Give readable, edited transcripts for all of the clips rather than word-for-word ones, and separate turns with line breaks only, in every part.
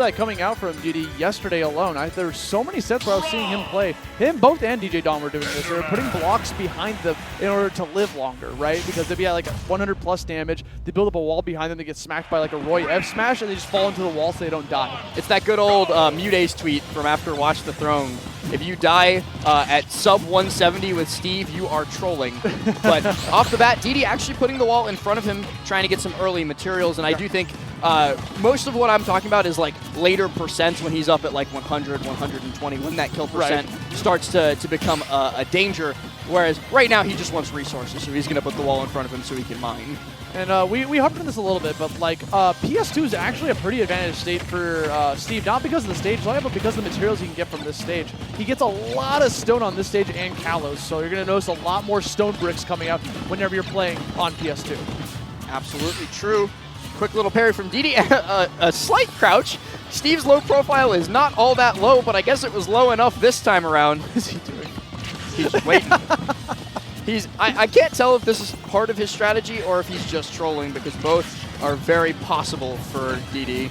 that coming out from DDee yesterday alone. There were so many sets where I was seeing him play. Both and DJ Dom were doing this. They were putting blocks behind them in order to live longer, right? Because they'd be at like 100 plus damage. They build up a wall behind them. They get smacked by like a Roy F smash, and they just fall into the wall so they don't die.
It's that good old Mutace tweet from after Watch the Throne. If you die at sub 170 with Steve, you are trolling. But off the bat, DDee actually putting the wall in front of him, trying to get some early materials, and I do think most of what I'm talking about is like later percents when he's up at like 100, 120, when that kill percent starts to become a danger. Whereas right now he just wants resources, so he's going to put the wall in front of him so he can mine.
And we hopped on this a little bit, but like PS2 is actually a pretty advantaged state for Steve, not because of the stage line, but because of the materials he can get from this stage. He gets a lot of stone on this stage and Kalos, so you're going to notice a lot more stone bricks coming out whenever you're playing on PS2.
Absolutely true. Quick little parry from DDee, a slight crouch. Steve's low profile is not all that low, but I guess it was low enough this time around.
What is he doing?
He's waiting. I can't tell if this is part of his strategy or if he's just trolling, because both are very possible for DDee.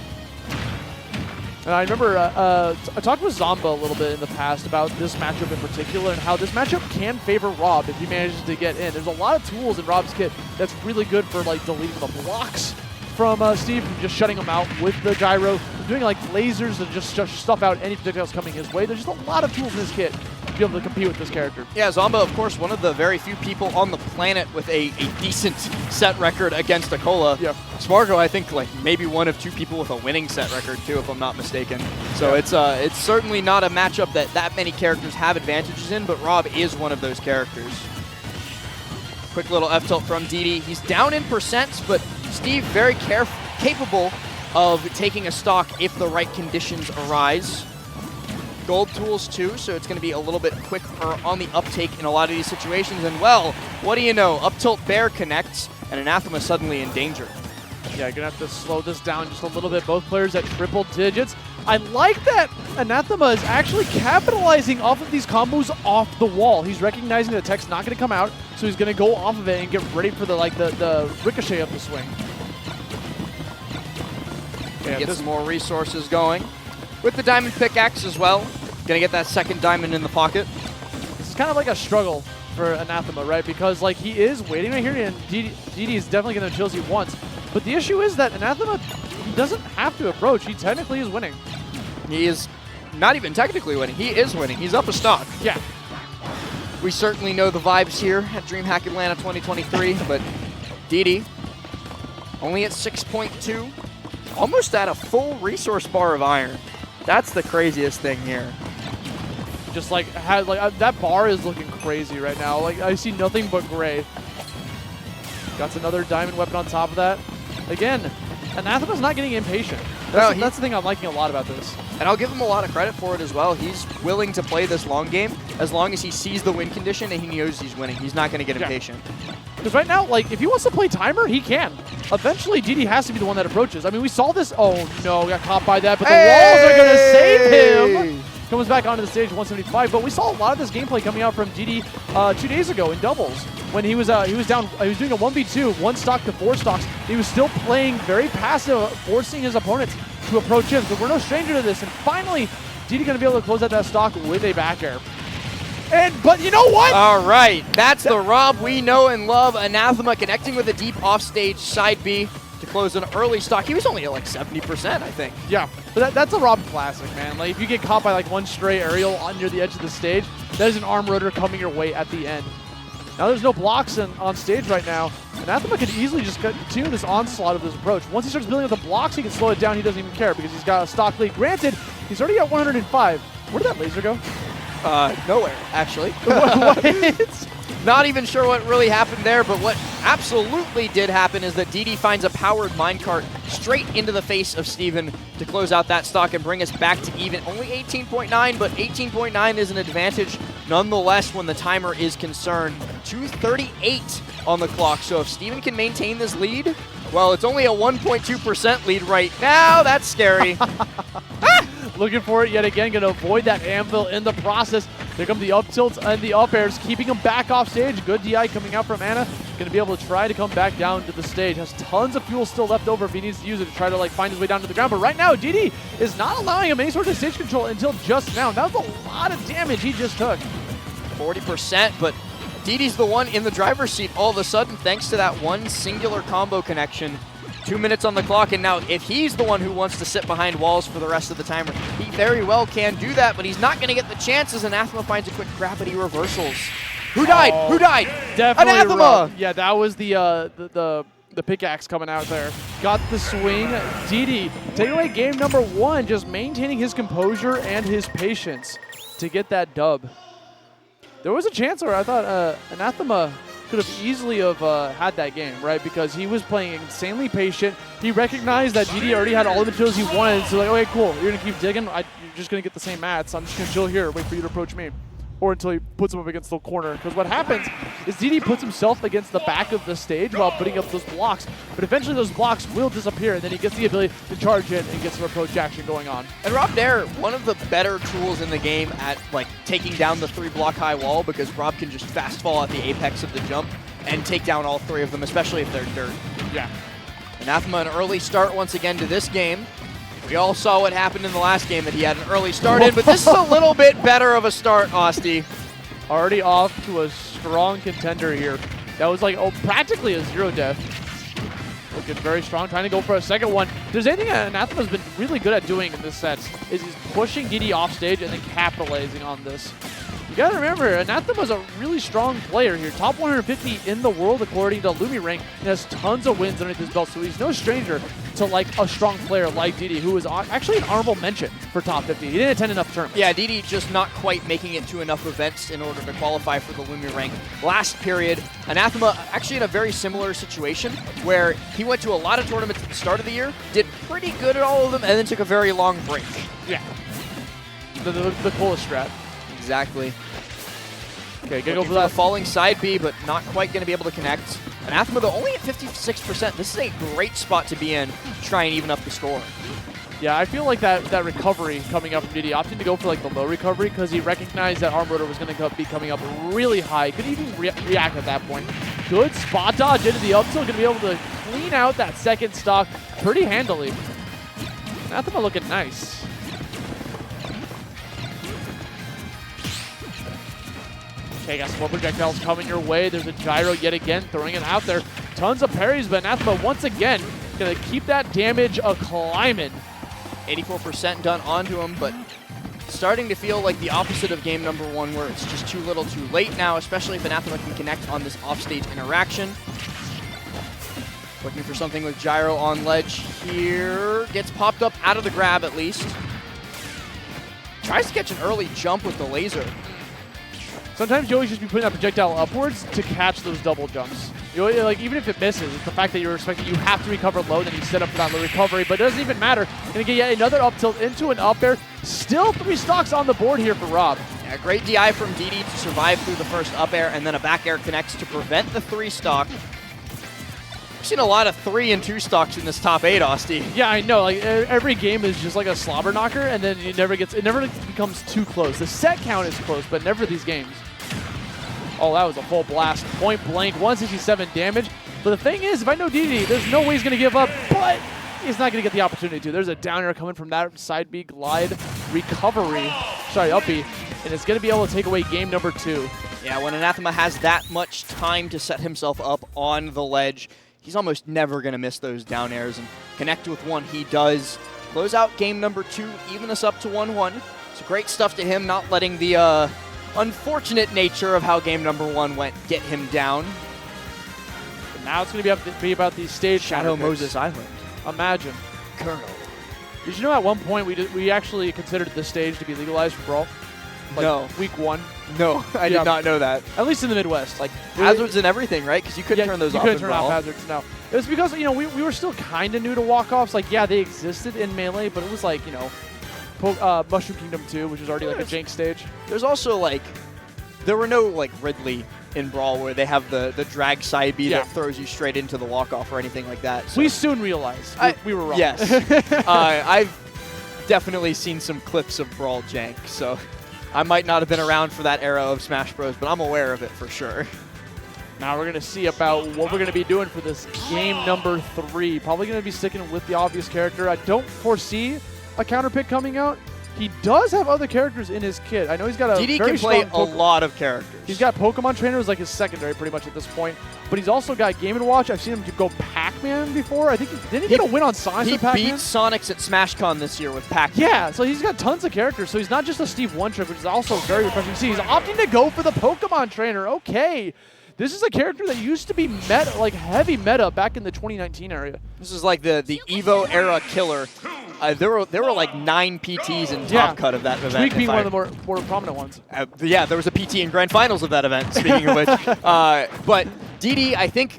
I remember I talked with Zomba a little bit in the past about this matchup in particular and how this matchup can favor Rob if he manages to get in. There's a lot of tools in Rob's kit that's really good for like deleting the blocks from Steve, just shutting him out with the gyro, doing like lasers to just stuff out any projectiles coming his way. There's just a lot of tools in this kit to be able to compete with this character.
Yeah, Zomba, of course, one of the very few people on the planet with a decent set record against Akola.
Yeah.
Spargo, I think, like maybe one of two people with a winning set record too, if I'm not mistaken. So it's certainly not a matchup that many characters have advantages in, but Rob is one of those characters. Quick little F-tilt from DDee. He's down in percents, but Steve very capable of taking a stock if the right conditions arise. Gold tools too, so it's going to be a little bit quicker on the uptake in a lot of these situations. And well, what do you know? Up tilt bear connects, and Anathema suddenly in danger.
Yeah, you're going to have to slow this down just a little bit. Both players at triple digits. I like that Anathema is actually capitalizing off of these combos off the wall. He's recognizing the tech's not going to come out, so he's going to go off of it and get ready for the ricochet of the swing.
Yeah, get some more resources going. With the diamond pickaxe as well. Gonna get that second diamond in the pocket.
This is kind of like a struggle for Anathema, right? Because like he is waiting right here, and DDee is definitely going to chill as he wants. But the issue is that Anathema, he doesn't have to approach. He technically is winning.
He is not even technically winning. He is winning. He's up a stock.
Yeah.
We certainly know the vibes here at Dreamhack Atlanta 2023, but DDee only at 6.2, almost at a full resource bar of iron. That's the craziest thing here.
Just like that bar is looking crazy right now. Like I see nothing but gray. Got another diamond weapon on top of that. Again, Anathema's not getting impatient. That's the thing I'm liking a lot about this.
And I'll give him a lot of credit for it as well. He's willing to play this long game as long as he sees the win condition and he knows he's winning. He's not going to get impatient.
Because right now, like, if he wants to play timer, he can. Eventually, DDee has to be the one that approaches. I mean, we saw this. Oh, no, got caught by that, but the walls are going to save him. Comes back onto the stage, 175. But we saw a lot of this gameplay coming out from DDee 2 days ago in doubles. When he was doing a 1v2, 1 stock to 4 stocks. He was still playing very passive, forcing his opponents to approach him. So we're no stranger to this. And finally, DDee going to be able to close out that stock with a back air. But you know what?
All right, that's the Rob we know and love. Anathema connecting with a deep offstage side B to close an early stock. He was only at like 70%, I think.
Yeah, but that's a Rob classic, man. Like if you get caught by like one stray aerial near the edge of the stage, that is an arm rotor coming your way at the end. Now there's no blocks on stage right now. Anathema could easily just continue this onslaught of this approach. Once he starts building up the blocks, he can slow it down. He doesn't even care because he's got a stock lead. Granted, he's already at 105. Where did that laser go?
Nowhere, actually.
What?
Not even sure what really happened there, but what absolutely did happen is that DDee finds a powered minecart straight into the face of Steven to close out that stock and bring us back to even. Only 18.9, but 18.9 is an advantage nonetheless when the timer is concerned. 2:38 on the clock, so if Steven can maintain this lead, well, it's only a 1.2% lead right now. That's scary.
Looking for it yet again, going to avoid that anvil in the process. Here come the up tilts and the up airs, keeping him back off stage. Good DI coming out from Ana. Going to be able to try to come back down to the stage. Has tons of fuel still left over if he needs to use it to try to like find his way down to the ground. But right now, DDee is not allowing him any sort of stage control until just now. That was a lot of damage he just took.
40%, but DDee's the one in the driver's seat all of a sudden thanks to that one singular combo connection. 2 minutes on the clock, and now if he's the one who wants to sit behind walls for the rest of the timer, he very well can do that, but he's not going to get the chances. Anathema finds a quick gravity reversals. Who died? Who died?
Definitely
Anathema!
Rob. Yeah, that was the pickaxe coming out there. Got the swing. DDee taking away game number 1, just maintaining his composure and his patience to get that dub. There was a chance where I thought Anathema could have easily have had that game, right? Because he was playing insanely patient. He recognized that DDee already had all the materials he wanted. So like, okay, cool. You're gonna keep digging. You're just gonna get the same mats. I'm just gonna chill here, wait for you to approach me, or until he puts him up against the corner. Because what happens is DDee puts himself against the back of the stage while putting up those blocks. But eventually those blocks will disappear, and then he gets the ability to charge in and get some approach action going on.
And Rob Dare, one of the better tools in the game at like taking down the 3-block high wall, because Rob can just fast fall at the apex of the jump and take down all 3 of them, especially if they're dirt.
Yeah.
Anathema, an early start once again to this game. We all saw what happened in the last game that he had an early start in, but this is a little bit better of a start, Asti.
Already off to a strong contender here. That was like, practically a 0 death. Looking very strong, trying to go for a second one. If there's anything Anathema's been really good at doing in this set, is he's pushing DDee off stage and then capitalizing on this. You gotta remember, Anathema's a really strong player here. Top 150 in the world according to LumiRank, and has tons of wins underneath his belt, so he's no stranger to like a strong player like DDee, who is actually an honorable mention for top 50. He didn't attend enough tournaments.
Yeah, DDee just not quite making it to enough events in order to qualify for the LumiRank. Last period, Anathema actually in a very similar situation where he went to a lot of tournaments at the start of the year, did pretty good at all of them, and then took a very long break.
Yeah. The coolest strat.
Exactly.
Okay, gonna go for
the
that
falling side B, but not quite going to be able to connect. Anathema, though, only at 56%. This is a great spot to be in to try and even up the score.
Yeah, I feel like that recovery coming up from DDee, opting to go for like the low recovery because he recognized that arm rotor was going to be coming up really high. Could even react at that point. Good spot dodge into the up tilt, going to be able to clean out that second stock pretty handily. Anathema looking nice. Okay, got some more projectiles coming your way. There's a gyro yet again, throwing it out there. Tons of parries, but Anathema once again gonna keep that damage a-climbing.
84% done onto him, but starting to feel like the opposite of game number 1, where it's just too little too late now, especially if Anathema can connect on this offstage interaction. Looking for something with gyro on ledge here. Gets popped up out of the grab at least. Tries to catch an early jump with the laser.
Sometimes you always just be putting that projectile upwards to catch those double jumps. You know, like even if it misses, it's the fact that you're expecting you have to recover low, then you set up for that low recovery, but it doesn't even matter. Gonna get yet another up tilt into an up air. Still 3 stocks on the board here for Rob.
Yeah, great DI from DDee to survive through the first up air, and then a back air connects to prevent the 3 stock. We've seen a lot of 3 and 2 stocks in this top 8, Asti.
Yeah, I know. Like every game is just like a slobber knocker, and then it never becomes too close. The set count is close, but never these games. Oh, that was a full blast. Point blank, 167 damage. But the thing is, if I know DDee, there's no way he's going to give up, but he's not going to get the opportunity to. There's a down air coming from that side B glide recovery. Sorry, up B. And it's going to be able to take away game number 2.
Yeah, when Anathema has that much time to set himself up on the ledge, he's almost never going to miss those down airs. And connect with 1, he does. Close out game number 2, even us up to 1-1. So great stuff to him, not letting the unfortunate nature of how game number 1 went get him down.
But now it's going to be about these stage
Shadow
counter picks.
Moses Island.
Imagine.
Colonel.
Did you know at one point we actually considered this stage to be legalized for Brawl? Like
no.
Week 1.
No, I did not know that.
At least in the Midwest. Like
hazards and everything, right? Because you couldn't turn those off.
You couldn't turn off hazards, no. It was because, you know, we were still kind of new to walk-offs. Like, yeah, they existed in Melee, but it was like, you know, Mushroom Kingdom 2, which was already like a jank stage.
There's also like, there were no like Ridley in Brawl where they have the drag side B that throws you straight into the walk-off or anything like that. So.
We soon realized we were wrong.
Yes. I've definitely seen some clips of Brawl jank, so I might not have been around for that era of Smash Bros, but I'm aware of it for sure.
Now we're going to see about what we're going to be doing for this game number 3. Probably going to be sticking with the obvious character. I don't foresee a counter pick coming out. He does have other characters in his kit. I know he's got a
DDee
very
can play
strong
a lot of characters.
He's got Pokemon Trainer as like his secondary pretty much at this point. But he's also got Game & Watch. I've seen him go Pac-Man before. I think didn't he get a win on Sonic with Pac-Man?
He beat Sonics at SmashCon this year with Pac-Man.
Yeah, so he's got tons of characters. So he's not just a Steve one-trick, which is also very refreshing to see. He's opting to go for the Pokemon Trainer. Okay. This is a character that used to be meta, like heavy meta back in the 2019 area.
This is like the Evo era killer. There were like 9 PTs in top cut of that event.
Tweak being one of the more prominent ones.
Yeah, there was a PT in Grand Finals of that event, speaking of which. But DDee, I think,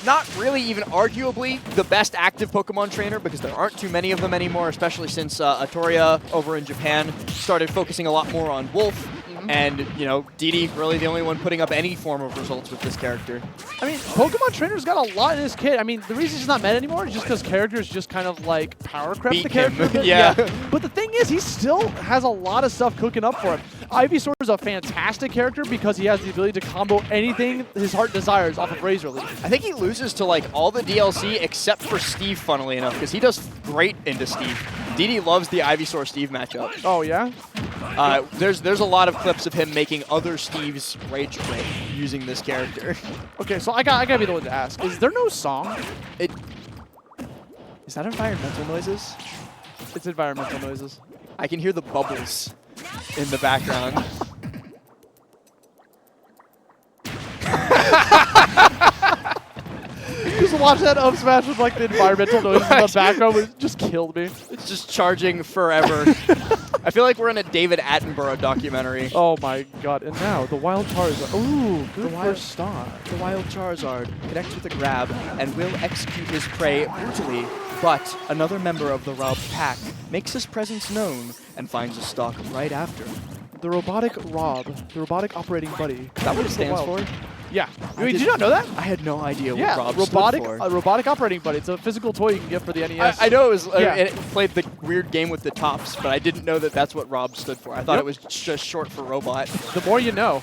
not really even arguably the best active Pokemon trainer because there aren't too many of them anymore, especially since Atoria over in Japan started focusing a lot more on Wolf. And, you know, DDee really the only one putting up any form of results with this character.
I mean, Pokemon Trainer's got a lot in his kit. I mean, the reason he's not meta anymore is just because characters just kind of like power crep the character.
Yeah.
But the thing is, he still has a lot of stuff cooking up for him. Ivysaur is a fantastic character because he has the ability to combo anything his heart desires off of Razor Leaf.
I think he loses to like all the DLC except for Steve, funnily enough, because he does great into Steve. DDee loves the Ivysaur Steve matchup.
Oh, yeah?
There's a lot of clips of him making other Steves rage quit using this character.
Okay, so I gotta be the one to ask. Is there no song?
Is that environmental noises?
It's environmental noises.
I can hear the bubbles in the background.
Just watch that up smash with like the environmental noises in the background. It just killed me.
It's just charging forever. I feel like we're in a David Attenborough documentary.
Oh my god. And now, the Wild Charizard. Ooh, good first start.
The Wild Charizard connects with a grab and will execute his prey brutally, but another member of the robbed pack makes his presence known and finds a stock right after.
The robotic Rob, the robotic operating buddy.
Is that what it stands for?
Yeah. Wait, did you not know that?
I had no idea what Rob
robotic,
stood for.
robotic operating buddy. It's a physical toy you can get for the NES.
I know it was. It played the weird game with the tops, but I didn't know that that's what Rob stood for. I thought it was just short for robot.
The more you know.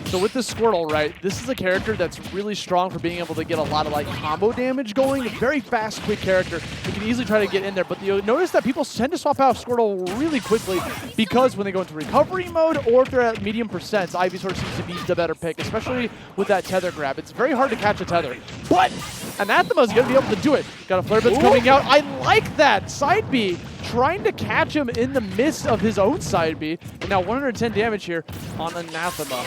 So with this Squirtle, right, this is a character that's really strong for being able to get a lot of like combo damage going. Very fast, quick character. You can easily try to get in there, but you'll notice that people tend to swap out Squirtle really quickly because when they go into recovery mode or if they're at medium percents, Ivysaur seems to be the better pick, especially with that tether grab. It's very hard to catch a tether, but Anathema is going to be able to do it. Got a Flare Blitz coming out. I like that. Side B trying to catch him in the midst of his own side B. And now 110 damage here on Anathema.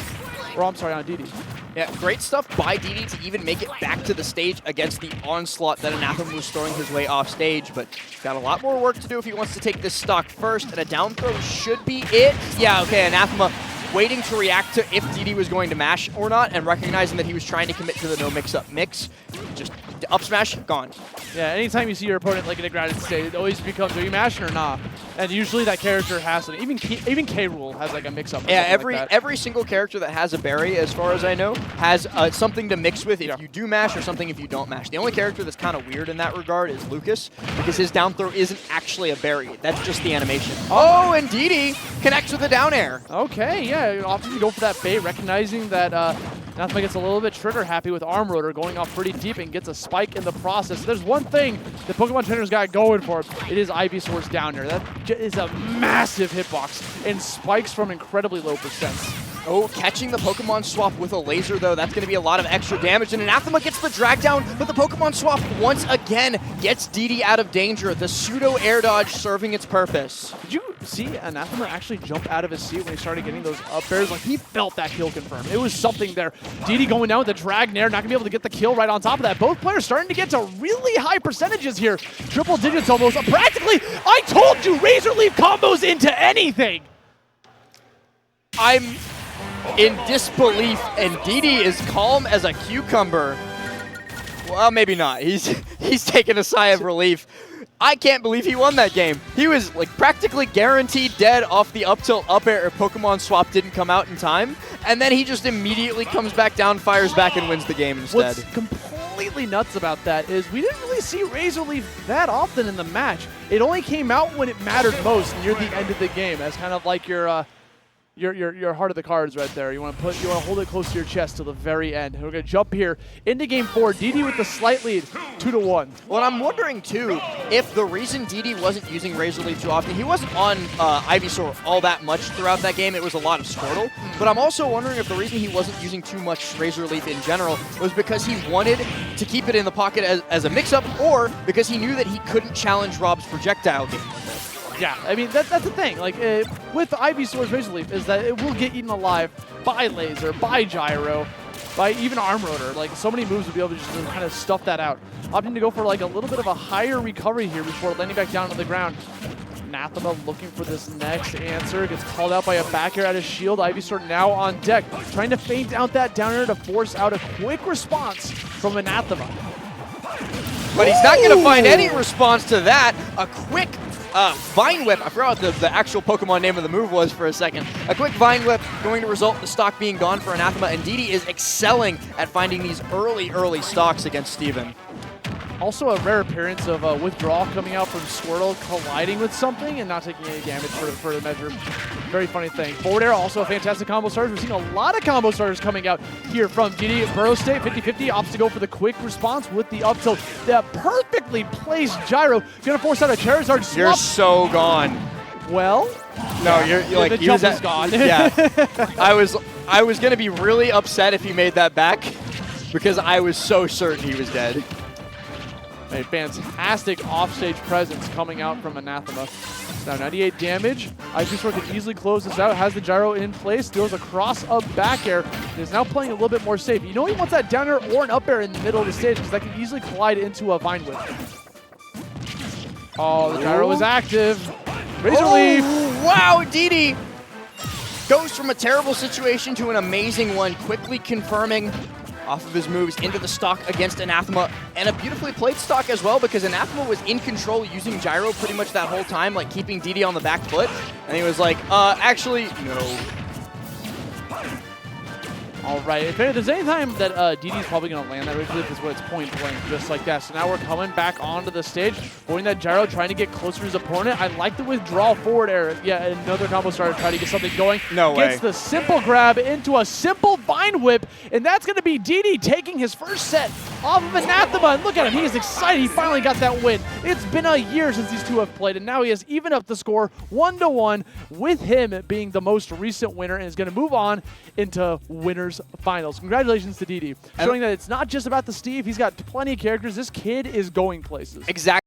Or I'm sorry, on DDee.
Yeah, great stuff by DDee to even make it back to the stage against the onslaught that Anathema was throwing his way off stage, but got a lot more work to do if he wants to take this stock first, and a down throw should be it. Yeah, okay, Anathema waiting to react to if DDee was going to mash or not, and recognizing that he was trying to commit to the no mix-up mix. Just up smash, gone.
Yeah, anytime you see your opponent like in a grounded state, it always becomes, are you mashing or not? And usually that character has it. Even K-Rool has like a mix-up.
Yeah, every single character that has a berry, as far as I know, has something to mix with if you do mash or something if you don't mash. The only character that's kind of weird in that regard is Lucas, because his down throw isn't actually a berry. That's just the animation. Oh, and DDee connects with a down air.
Okay, yeah, often you go for that bait, recognizing that Anathema gets a little bit trigger happy with Arm Rotor going off pretty deep and gets a spike in the process. There's one thing the Pokemon Trainer's got going for him. It is Ivysaur's down there. That is a massive hitbox and spikes from incredibly low percents.
Oh, catching the Pokemon Swap with a laser, though, that's going to be a lot of extra damage. And Anathema gets the drag down, but the Pokemon Swap once again gets DDee out of danger. The pseudo air dodge serving its purpose.
Did you see Anathema actually jump out of his seat when he started getting those up airs? Like, he felt that kill confirm. It was something there. DDee going down with the drag nair, not going to be able to get the kill right on top of that. Both players starting to get to really high percentages here. Triple digits almost. Practically, I told you, Razor Leaf combos into anything.
I'm in disbelief, and DDee is calm as a cucumber. Well, maybe not. He's taking a sigh of relief. I can't believe he won that game. He was like practically guaranteed dead off the up tilt up air if Pokemon Swap didn't come out in time, and then he just immediately comes back down, fires back, and wins the game instead.
What's completely completely nuts about that is we didn't really see Razor Leaf that often in the match. It only came out when it mattered most near the end of the game as kind of like your heart of the cards right there. You want to hold it close to your chest till the very end. We're going to jump here into game 4. DDee with the slight lead, 2-1.
Well, I'm wondering too if the reason DDee wasn't using Razor Leaf too often, he wasn't on Ivysaur all that much throughout that game. It was a lot of Squirtle. But I'm also wondering if the reason he wasn't using too much Razor Leaf in general was because he wanted to keep it in the pocket as a mix-up, or because he knew that he couldn't challenge Rob's projectile game.
Yeah, I mean, that's the thing. Like, with Ivysaur's Razor Leaf is that it will get eaten alive by Laser, by Gyro, by even Arm Rotor. Like, so many moves will be able to just kind of stuff that out. Opting to go for, like, a little bit of a higher recovery here before landing back down on the ground. Anathema looking for this next answer. Gets called out by a back air out of shield. Ivysaur now on deck, trying to feint out that down air to force out a quick response from Anathema.
But he's not going to find any response to that. A quick Vine Whip. I forgot what the actual Pokemon name of the move was for a second. A quick Vine Whip going to result in the stock being gone for Anathema, and DDee is excelling at finding these early stocks against Steven.
Also a rare appearance of withdrawal coming out from Squirtle colliding with something and not taking any damage for the measure. Very funny thing. Forward air, also a fantastic combo starter. We're seeing a lot of combo starters coming out here from DDee. Burrow State, 50-50, opts to go for the quick response with the up tilt. That perfectly placed gyro. Gonna force out a Charizard swap.
You're so gone.
Well,
no, you're like,
the jump is gone.
Yeah, I was gonna be really upset if he made that back because I was so certain he was dead.
A fantastic offstage presence coming out from Anathema. Now 98 damage. Ivysaur can easily close this out. Has the gyro in place. Deals a cross-up back air. And is now playing a little bit more safe. You know he wants that down air or an up air in the middle of the stage because that can easily collide into a Vine Whip. Oh, the gyro is active. Razor Leaf.
Wow, DDee goes from a terrible situation to an amazing one, quickly confirming off of his moves into the stock against Anathema, and a beautifully played stock as well because Anathema was in control using gyro pretty much that whole time, like keeping DDee on the back foot, and he was like, actually, no.
All right, if there's any time that DDee's probably going to land that Razor Leaf is when it's point blank, just like that. So now we're coming back onto the stage, avoiding that gyro, trying to get closer to his opponent. I like the withdrawal forward air. Yeah, another combo starter trying to get something going.
No way.
Gets the simple grab into a simple Vine Whip, and that's going to be DDee taking his first set off of Anathema. And look at him, he is excited. He finally got that win. It's been a year since these two have played, and now he has evened up the score 1-1, with him being the most recent winner, and is going to move on into winners finals. Congratulations to DDee, showing that it's not just about the Steve. He's got plenty of characters. This kid is going places.
Exactly.